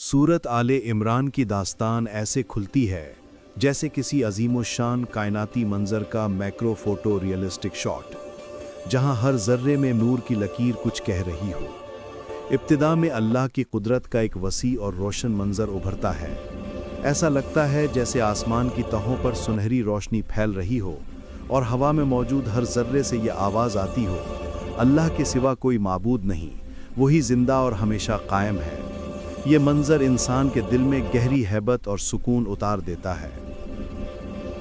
सूरत आले इमरान की दास्तान ऐसे खुलती है जैसे किसी अजीमोशान कायनाती मंजर का मैक्रो फोटो रियलिस्टिक शॉट, जहां हर जर्रे में नूर की लकीर कुछ कह रही हो। इब्तिदा में अल्लाह की कुदरत का एक वसी और रोशन मंजर उभरता है। ऐसा लगता है जैसे आसमान की तहों पर सुनहरी रोशनी फैल रही हो और हवा में मौजूद हर जर्रे से यह आवाज़ आती हो, अल्लाह के सिवा कोई माबूद नहीं, वही जिंदा और हमेशा कायम है। ये मंजर इंसान के दिल में गहरी हैबत और सुकून उतार देता है।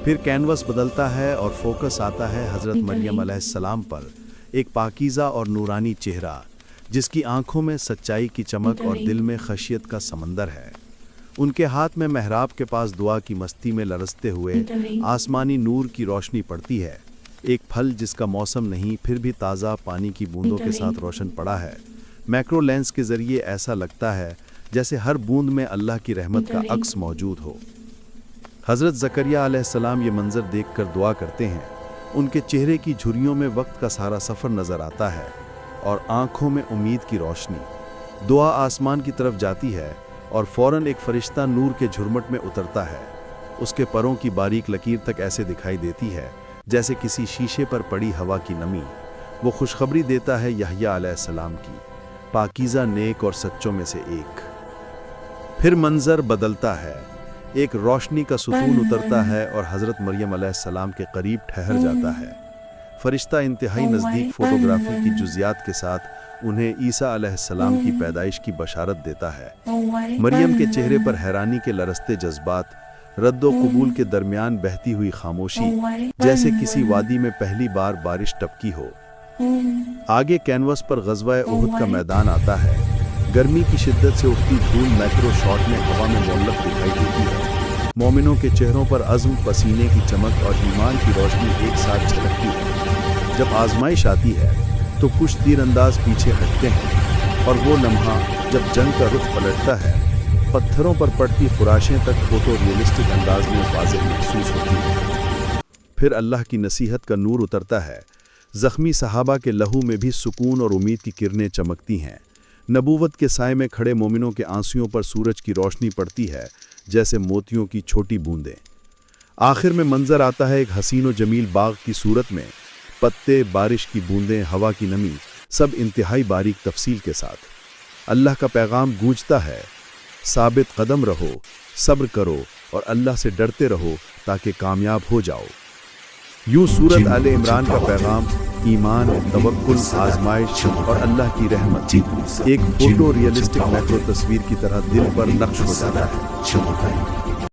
फिर कैनवस बदलता है और फोकस आता है हज़रत मरियम अलैहिस्सलाम पर, एक पाकीज़ा और नूरानी चेहरा जिसकी आंखों में सच्चाई की चमक और दिल में खशियत का समंदर है। उनके हाथ में मेहराब के पास दुआ की मस्ती में लरसते हुए आसमानी नूर की रोशनी पड़ती है। एक फल जिसका मौसम नहीं फिर भी ताज़ा पानी की बूंदों के साथ रोशन पड़ा है। मैक्रो लेंस के ज़रिए ऐसा लगता है जैसे हर बूंद में अल्लाह की रहमत का अक्स मौजूद हो। हज़रत ज़करिया अलैहिस्सलाम ये मंज़र देखकर दुआ करते हैं। उनके चेहरे की झुर्रियों में वक्त का सारा सफ़र नज़र आता है और आँखों में उम्मीद की रोशनी। दुआ आसमान की तरफ जाती है और फ़ौरन एक फ़रिश्ता नूर के झुरमुट में उतरता है। उसके परों की बारीक लकीर तक ऐसे दिखाई देती है जैसे किसी शीशे पर पड़ी हवा की नमी। वो खुशखबरी देता है यहया अलैहिस्सलाम की, पाकीज़ा नेक और सच्चों में से एक। फिर मंजर बदलता है, एक रोशनी का सुतून उतरता है और हज़रत मरियम अलैहिस्सलाम के करीब ठहर जाता है। फरिश्ता इंतहाई नज़दीक फ़ोटोग्राफी की जुज़ियात के साथ उन्हें ईसा अलैहिस्सलाम की पैदाइश की बशारत देता है। मरियम के चेहरे पर हैरानी के लरसते जज्बात, रद्द व कबूल के दरमियान बहती हुई खामोशी, जैसे किसी वादी में पहली बार बारिश टपकी हो। आगे कैनवस पर ग़ज़वा उहुद का मैदान आता है। गर्मी की शिद्दत से उठती धूल मैक्रो शॉट में हवा में मुअल्लक़ दिखाई देती है। मोमिनों के चेहरों पर अज़्म, पसीने की चमक और ईमान की रोशनी एक साथ झलकती है। जब आजमाइश आती है तो कुछ तीरंदाज पीछे हटते हैं और वो लम्हा जब जंग का रुख पलटता है, पत्थरों पर पड़ती खुराशें तक फोटो रियलिस्टिक अंदाज में वाज़ेह महसूस होती है। फिर अल्लाह की नसीहत का नूर उतरता है। ज़ख्मी सहाबा के लहू में भी सुकून और उम्मीद की किरणें चमकती हैं। नबूवत के साए में खड़े मोमिनों के आंसुओं पर सूरज की रोशनी पड़ती है जैसे मोतियों की छोटी बूंदें। आखिर में मंजर आता है एक हसीन व जमील बाग की सूरत में, पत्ते, बारिश की बूंदें, हवा की नमी, सब इंतहाई बारीक तफसील के साथ। अल्लाह का पैगाम गूंजता है, साबित कदम रहो, सब्र करो और अल्लाह से डरते रहो ताकि कामयाब हो जाओ। यूं सूरत आले इमरान का पैगाम ईमान, तवक्कुल, आजमाइश और अल्लाह की रहमत एक फोटो रियलिस्टिक मैक्रो तस्वीर की तरह दिल पर नक्श हो जाता है।